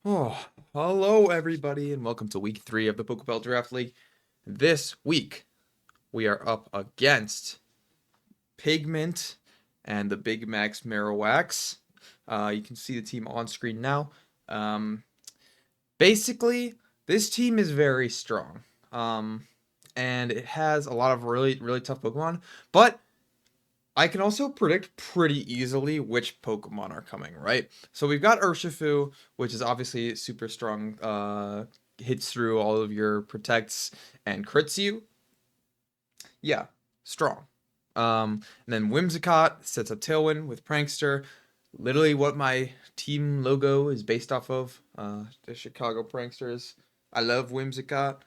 Oh, hello everybody, and welcome to week 3 of the Pokepal Draft League. This week, we are up against Pigment and the Big Max Marowaks. You can see the team on screen now. Um, Basically, this team is very strong. And it has a lot of really tough Pokemon, but I can also predict pretty easily which Pokemon are coming, right? So we've got Urshifu, which is obviously super strong, hits through all of your protects and crits you. Yeah, strong. And then Whimsicott sets up Tailwind with Prankster, literally what my team logo is based off of, the Chicago Pranksters. I love Whimsicott.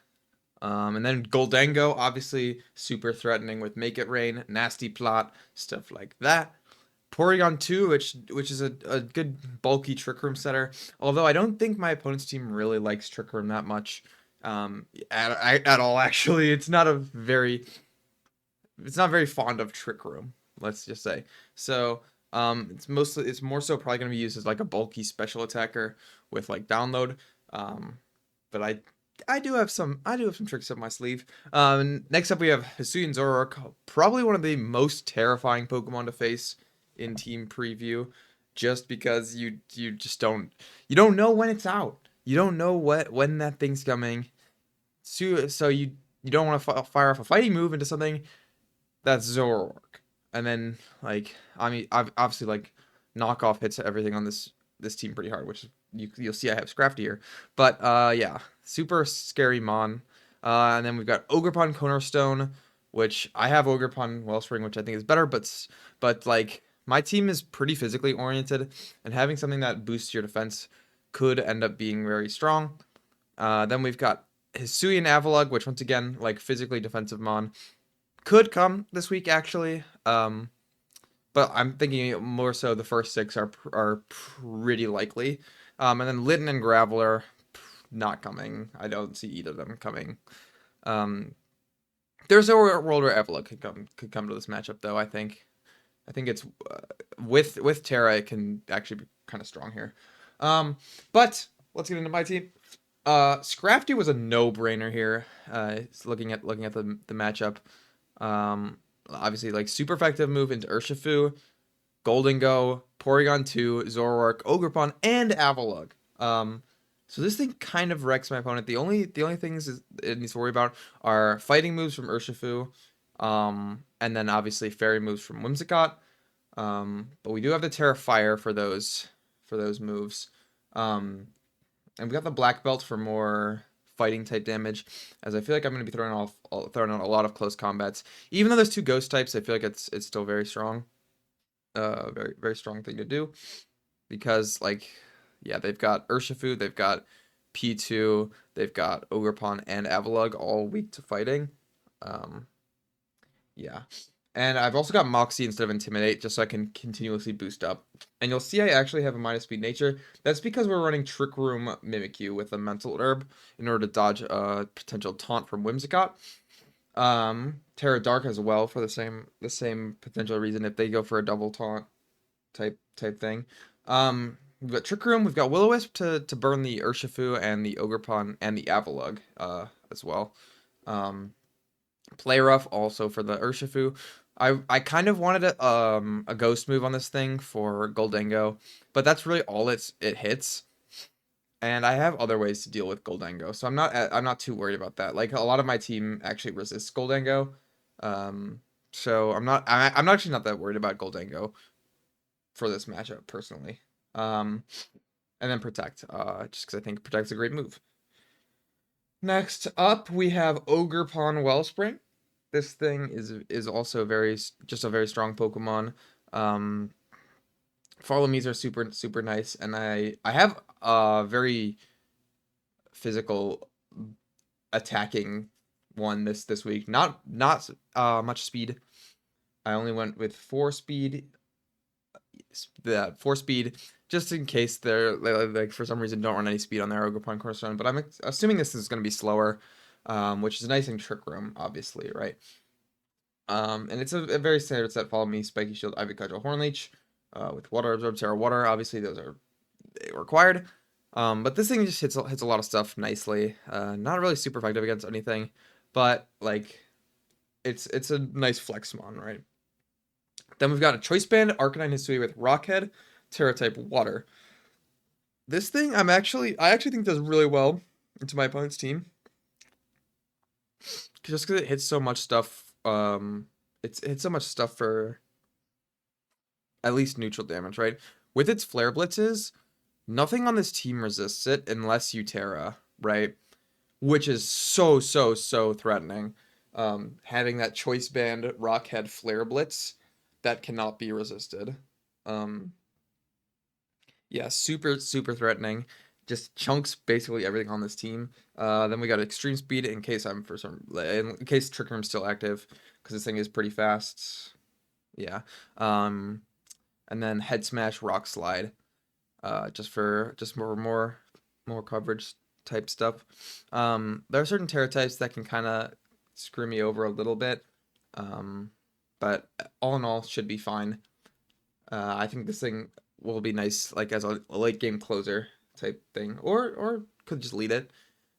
And then Goldango, obviously super threatening with Make It Rain, Nasty Plot, stuff like that. Porygon 2, which is a good bulky Trick Room setter. Although I don't think my opponent's team really likes Trick Room that much, at all. Actually, it's not very fond of Trick Room. Let's just say so. It's more so probably going to be used as like a bulky special attacker with like download. But I do have some tricks up my sleeve. Next up we have Hisuian Zoroark, probably one of the most terrifying Pokemon to face in team preview, just because you just don't know when it's out. You don't know when that thing's coming. So you don't want to fire off a fighting move into something that's Zoroark, and then like I mean I've obviously like knockoff hits everything on this team pretty hard, which you'll see I have Scrafty here, but yeah, super scary Mon. And then we've got Ogerpon Cornerstone, which I have Ogerpon Wellspring, which I think is better, but like my team is pretty physically oriented, and having something that boosts your defense could end up being very strong. Then we've got Hisuian Avalugg, which once again like physically defensive Mon could come this week actually. But I'm thinking more so the first six are pretty likely. And then Litten and Graveler not coming. I don't see either of them coming. Um, there's a world where Evola could come to this matchup though. I think it's with Terra it can actually be kind of strong here. But let's get into my team. Scrafty was a no-brainer here. Looking at the matchup. Obviously, like super effective move into Urshifu, Golden Go, Porygon 2, Zoroark, Ogerpon, and Avalugg. So this thing kind of wrecks my opponent. The only things it needs to worry about are fighting moves from Urshifu, and then obviously fairy moves from Whimsicott. But we do have the Terra Fire for those moves. Um, and we got the black belt for more fighting type damage, as I feel like I'm going to be throwing out a lot of close combats. Even though there's two ghost types, I feel like it's still very strong. Very very strong thing to do because like yeah, they've got Urshifu, they've got P2, they've got Ogerpon and Avalugg all weak to fighting. Um, yeah. And I've also got Moxie instead of Intimidate, just so I can continuously boost up. And you'll see I actually have a minus speed nature. That's because we're running Trick Room Mimikyu with a Mental Herb in order to dodge a potential taunt from Whimsicott. Terra Dark as well for the same potential reason if they go for a double taunt type thing. We've got Trick Room, we've got Will-O-Wisp to burn the Urshifu and the Ogerpon and the Avalugg as well. Play Rough also for the Urshifu. I kind of wanted a ghost move on this thing for Goldango, but that's really all it hits. And I have other ways to deal with Goldango, so I'm not too worried about that. Like a lot of my team actually resists Goldango, um, so I'm actually not that worried about Goldango for this matchup personally. Um, and then Protect, just because I think Protect's a great move. Next up, we have Ogerpon Wellspring. This thing is also just a very strong Pokemon. Um, Follow me's are super nice, and I have a very physical attacking one this week. Not much speed. I only went with four speed, just in case they're like for some reason don't run any speed on their Ogerpon Cornerstone. But I'm assuming this is going to be slower, which is nice in Trick Room, obviously, right? And it's a very standard set. Follow me, Spiky Shield, Ivy Cudgel, Hornleech, with Water Absorb, Terra Water. Obviously, those are required. But this thing just hits a lot of stuff nicely. Not really super effective against anything, but like it's a nice flex mon, right? Then we've got a Choice Band, Arcanine Hisui with Rockhead, Terra type Water. This thing I actually think does really well into my opponent's team. Just because it hits so much stuff. It hits so much stuff for at least neutral damage, right? With its Flare Blitzes, nothing on this team resists it unless you Terra, right? Which is so threatening. Having that Choice Band Rockhead Flare Blitz that cannot be resisted. Um, yeah, super threatening. Just chunks basically everything on this team. Then we got Extreme Speed in case in case Trick Room's still active, because this thing is pretty fast. Yeah. Um, and then Head Smash, Rock Slide, just more coverage type stuff. There are certain Terra types that can kind of screw me over a little bit, um, but all in all should be fine. I think this thing will be nice, like as a late game closer type thing, or could just lead it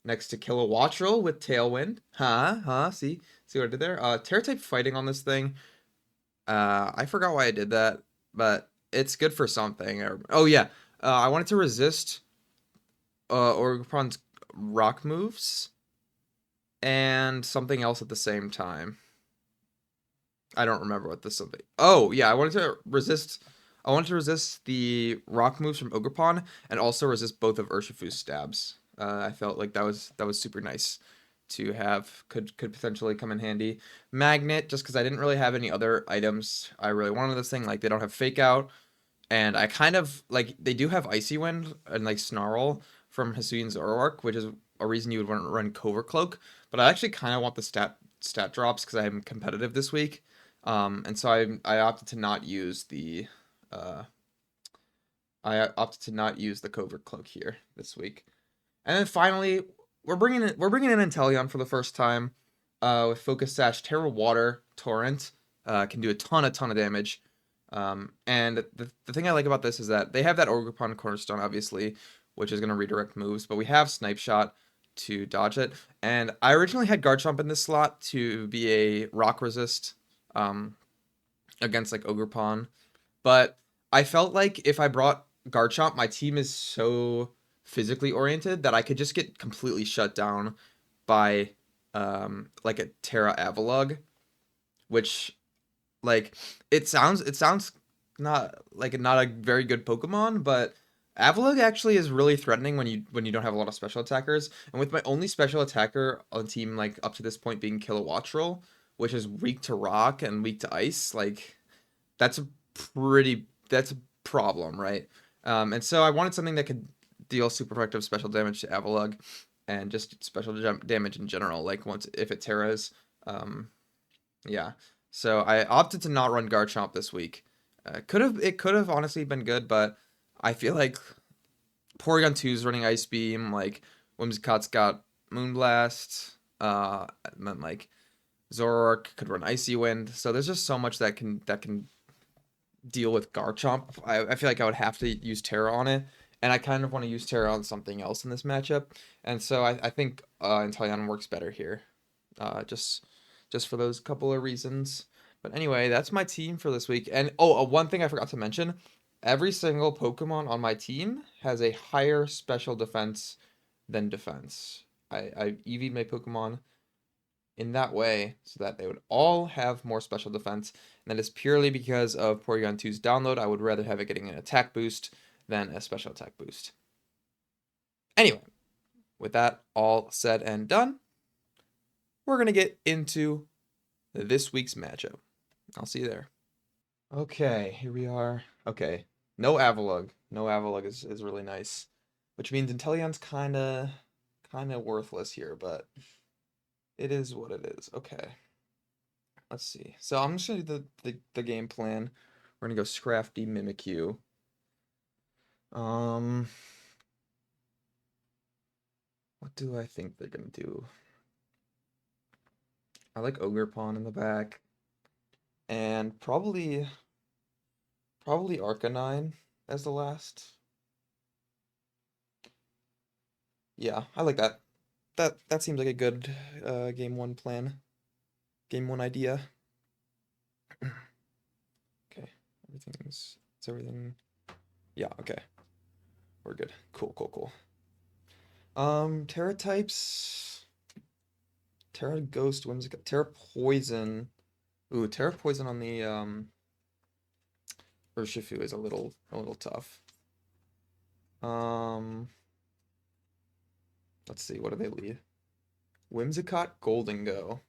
next to Kilowattrel with Tailwind. See what I did there? Terra type fighting on this thing. I forgot why I did that, but it's good for something. Oh yeah, I wanted to resist Orgron's rock moves and something else at the same time. I don't remember what this something. Oh yeah, I wanted to resist. I wanted to resist the rock moves from Ogerpon and also resist both of Urshifu's stabs. I felt like that was super nice to have. Could potentially come in handy. Magnet, just because I didn't really have any other items I really wanted this thing. Like they don't have Fake Out, and I kind of like they do have Icy Wind and like Snarl from Hisuian and Zoroark, which is a reason you would want to run Covert Cloak. But I actually kind of want the stat drops because I'm competitive this week. And so I opted to not use the uh, Covert Cloak here this week. And then finally, we're bringing in Inteleon for the first time with Focus Sash, Terra Water, Torrent. Can do a ton of damage. And the thing I like about this is that they have that Ogerpon Cornerstone, obviously, which is going to redirect moves, but we have Snipe Shot to dodge it. And I originally had Garchomp in this slot to be a rock resist um, against like Ogerpon, but I felt like if I brought Garchomp, my team is so physically oriented that I could just get completely shut down by like a Terra Avalugg, which like it sounds not a very good Pokemon, but Avalugg actually is really threatening when you don't have a lot of special attackers. And with my only special attacker on the team like up to this point being Kilowattrel, which is weak to rock and weak to ice, like that's a that's a problem, right? And so I wanted something that could deal super effective special damage to Avalugg and just special damage in general, like once if it Terras. Um, yeah. So I opted to not run Garchomp this week. It could have honestly been good, but I feel like Porygon 2 is running Ice Beam, like Whimsicott's got Moonblast, and then like Zoroark could run Icy Wind. So there's just so much that can deal with Garchomp. I feel like I would have to use Terra on it, and I kind of want to use Terra on something else in this matchup. And so I think Inteleon works better here, just for those couple of reasons. But anyway, that's my team for this week. And oh, one thing I forgot to mention: every single Pokemon on my team has a higher special defense than defense. I EV'd my Pokemon in that way so that they would all have more special defense. And that is purely because of Porygon 2's download. I would rather have it getting an attack boost than a special attack boost. Anyway, with that all said and done, we're going to get into this week's matchup. I'll see you there. Okay, here we are. Okay, no Avalugg. No Avalugg is really nice, which means Inteleon's kind of worthless here, but it is what it is. Okay. Let's see. So I'm just gonna do the game plan. We're gonna go Scrafty, Mimikyu. Um, what do I think they're gonna do? I like Ogerpon in the back, and probably Arcanine as the last. Yeah, I like that. That seems like a good game one plan. Game one idea. Okay, it's everything. Yeah, okay. We're good. Cool, cool, cool. Terra types. Terra Ghost, Whimsicott, Terra Poison. Ooh, Terra Poison on the Urshifu is a little tough. Um, let's see, what do they lead? Whimsicott, Goldengo.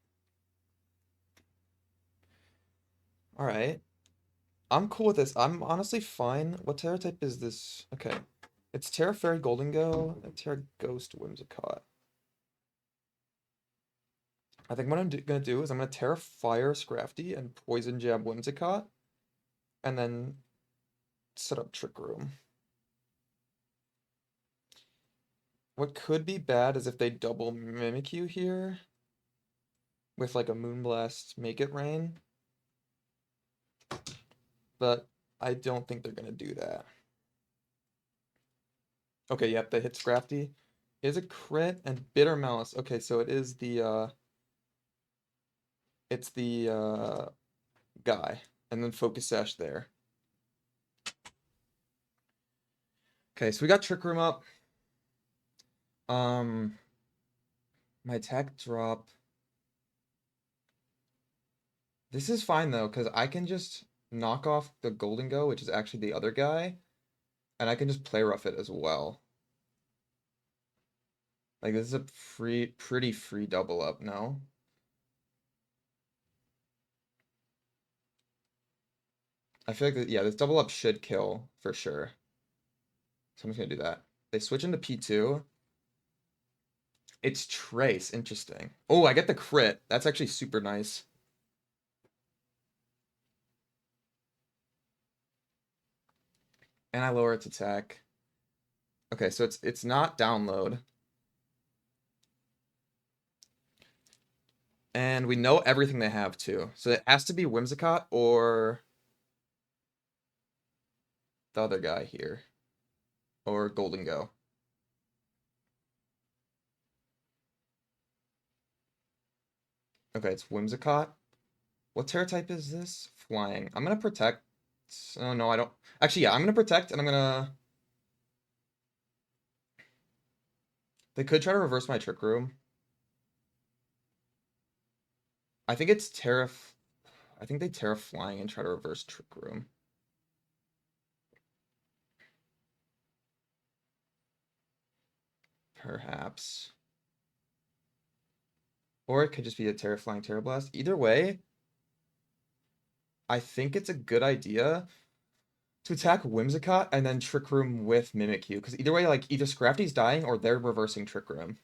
All right. I'm cool with this. I'm honestly fine. What Terra type is this? Okay. It's Terra Fairy Goldengo and Terra Ghost Whimsicott. I think what I'm gonna do is I'm gonna Terra Fire Scrafty and Poison Jab Whimsicott, and then set up Trick Room. What could be bad is if they double Mimikyu here with like a Moonblast Make It Rain, but I don't think they're gonna do that. Okay, yep, they hit Scrafty. Is a crit and Bitter Malice. Okay, so it is the guy, and then Focus Sash there. Okay, so we got Trick Room up. My attack drop. This is fine though, because I can just knock off the Goldengo, which is actually the other guy, and I can just play rough it as well. Like this is a pretty free double up, no? I feel like yeah, this double up should kill for sure. So I'm just gonna do that. They switch into P2. It's Trace, interesting. Oh, I get the crit. That's actually super nice. And I lower its attack. Okay, so it's not download. And we know everything they have too. So it has to be Whimsicott or the other guy here. Or Goldengo. Okay, it's Whimsicott. What Terra type is this? Flying. I'm gonna protect. Oh no, I don't. Actually, yeah, I'm gonna protect and I'm gonna. They could try to reverse my Trick Room. I think it's Terra. I think they Terra Flying and try to reverse Trick Room. Perhaps. Or it could just be a Terra Flying Terra Blast. Either way, I think it's a good idea to attack Whimsicott and then Trick Room with Mimikyu. Because either way, like, either Scrafty's dying or they're reversing Trick Room.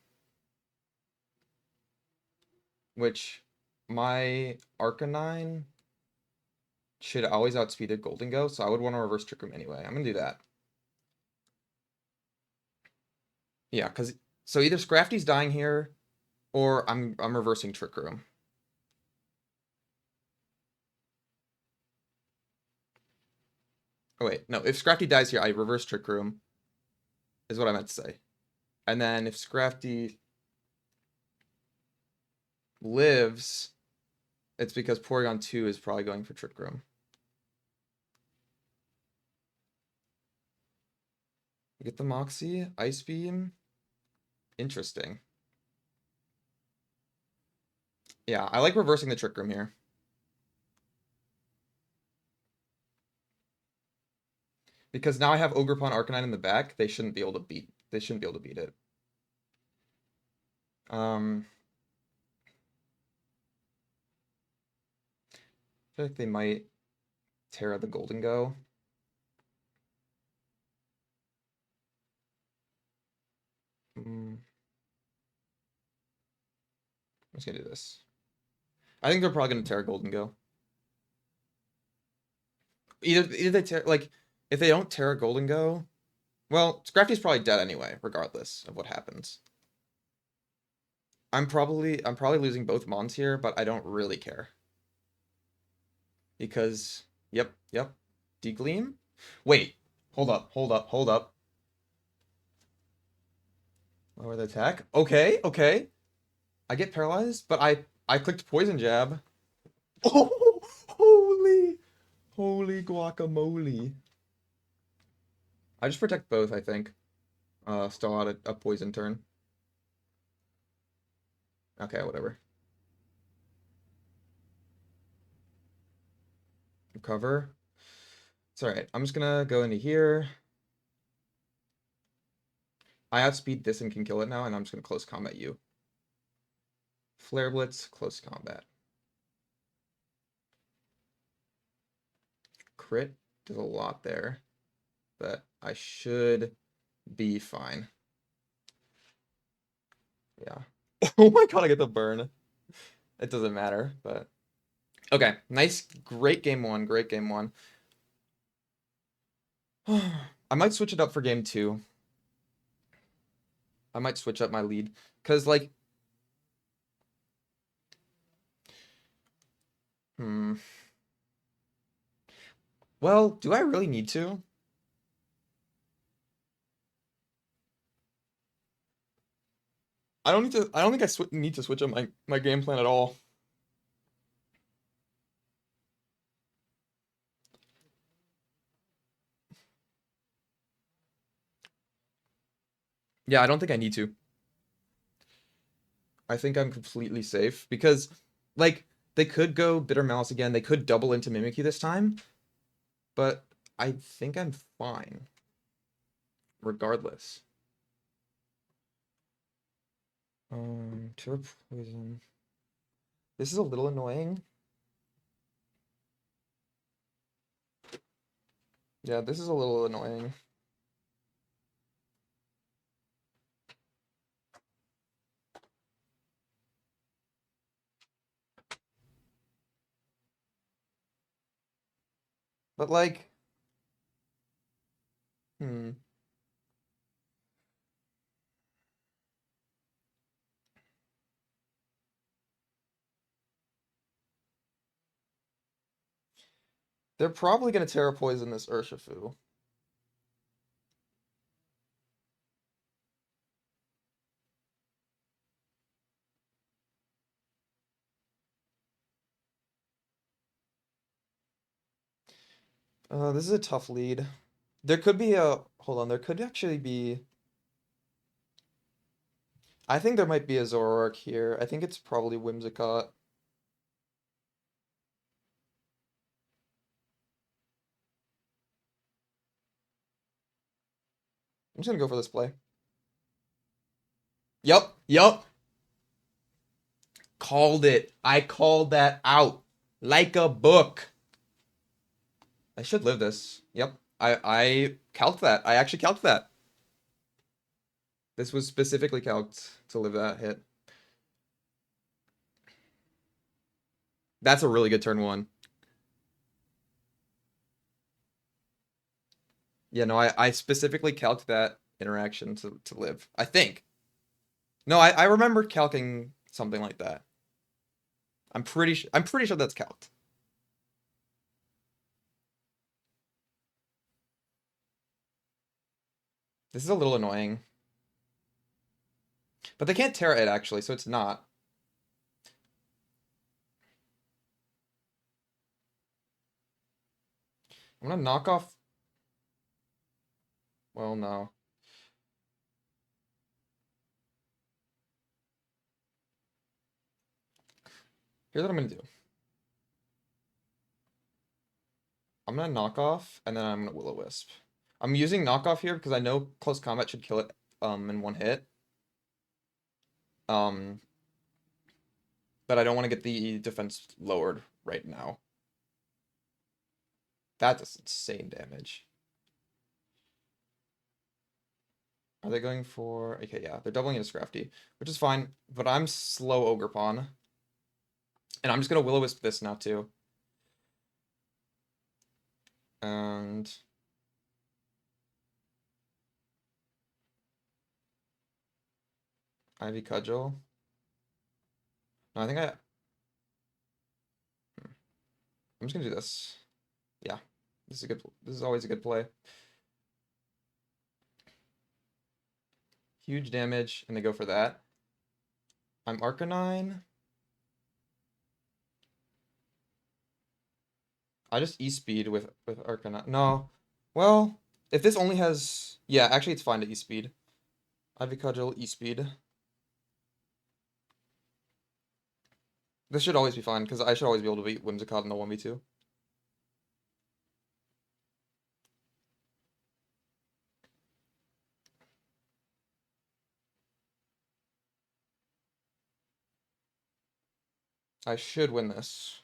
Which, my Arcanine should always outspeed a Goldengo, so I would want to reverse Trick Room anyway. I'm going to do that. Yeah, because, so either Scrafty's dying here, or I'm reversing Trick Room. Oh wait, no, if Scrafty dies here, I reverse Trick Room, is what I meant to say. And then if Scrafty lives, it's because Porygon 2 is probably going for Trick Room. We get the Moxie, Ice Beam. Interesting. Yeah, I like reversing the Trick Room here. Because now I have Ogerpon Arcanine in the back, they shouldn't be able to beat it. I feel like they might Terra the Goldengo. I'm just gonna do this. I think they're probably gonna Terra Goldengo. Either they Terra, like, if they don't Terra Goldengo, well, Scrafty's probably dead anyway, regardless of what happens. I'm probably losing both Mons here, but I don't really care. Because yep. Degleam? Wait, hold up. Lower the attack. Okay, okay. I get paralyzed, but I clicked poison jab. Oh, holy guacamole. I just protect both, I think. Still out a poison turn. Okay, whatever. Recover. It's alright. I'm just gonna go into here. I outspeed this and can kill it now, and I'm just gonna close combat you. Flare Blitz, close combat. Crit does a lot there, but I should be fine. Yeah. Oh my god, I get the burn. It doesn't matter, but okay. Nice, great game one. Great game one. I might switch it up for game two. I might switch up my lead because like, hmm. Well, do I really need to? I don't need to. I don't think I need to switch up my game plan at all. Yeah, I don't think I need to. I think I'm completely safe because, like, they could go Bitter Malice again. They could double into Mimikyu this time, but I think I'm fine, regardless. Turbo Poison. This is a little annoying. Yeah, this is a little annoying. But like, hmm. They're probably gonna Terra Poison this Urshifu. This is a tough lead. There could be a, hold on, there could actually be, I think there might be a Zoroark here. I think it's probably Whimsicott. I'm just gonna go for this play. Yup. Called it. I called that out. Like a book. I should live this. Yep. I calced that. I actually calced that. This was specifically calced to live that hit. That's a really good turn one. Yeah, no, I specifically calced that interaction to live. I think. No, I remember calcing something like that. I'm pretty sure that's calced. This is a little annoying. But they can't Terra it actually, so it's not. I'm gonna knock off. Well, no. Here's what I'm gonna do. I'm gonna knock off, and then I'm gonna Will-O-Wisp. I'm using knockoff here because I know close combat should kill it in one hit. Um, but I don't want to get the defense lowered right now. That does insane damage. Are they going for... Okay, yeah, they're doubling into Scrafty, which is fine, but I'm slow Ogerpon. And I'm just gonna Will-O-Wisp this now, too. And... Ivy Cudgel. No, I think I'm just gonna do this. Yeah, this is always a good play. Huge damage, and they go for that. I'm Arcanine. I just E-speed with Arcanine. No. Well, if this only has... Yeah, actually it's fine to E-speed. Ivy Cudgel, E-speed. This should always be fine, because I should always be able to beat Whimsicott in the 1v2. I should win this.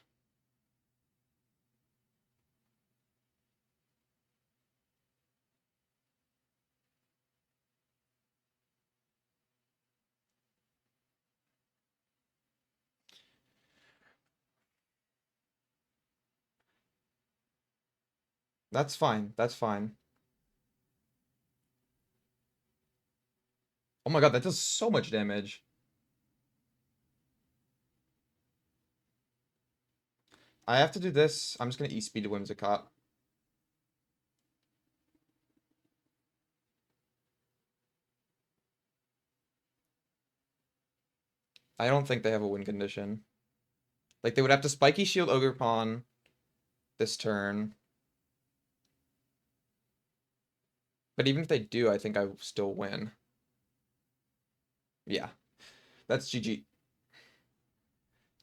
That's fine. That's fine. Oh my god, that does so much damage. I have to do this. I'm just gonna E-speed to Whimsicott. I don't think they have a win condition. Like, they would have to Spiky Shield Ogerpon this turn. But even if they do, I think I still win. Yeah. That's GG.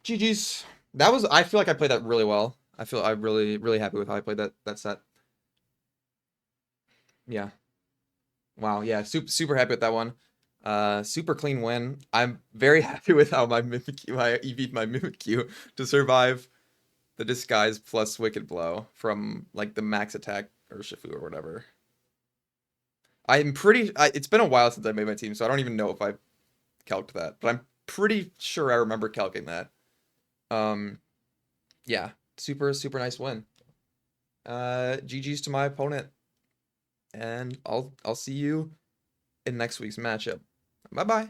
GG's. That was, I feel like I played that really well. I'm really happy with how I played that set. Yeah. Wow, yeah, super happy with that one. Super clean win. I'm very happy with how my Mimikyu, I EV'd my Mimikyu to survive the Disguise plus Wicked Blow from, like, the max attack Urshifu or whatever. It's been a while since I made my team, so I don't even know if I calced that, but I'm pretty sure I remember calcing that. Yeah, super nice win. GG's to my opponent, and I'll see you in next week's matchup. Bye bye.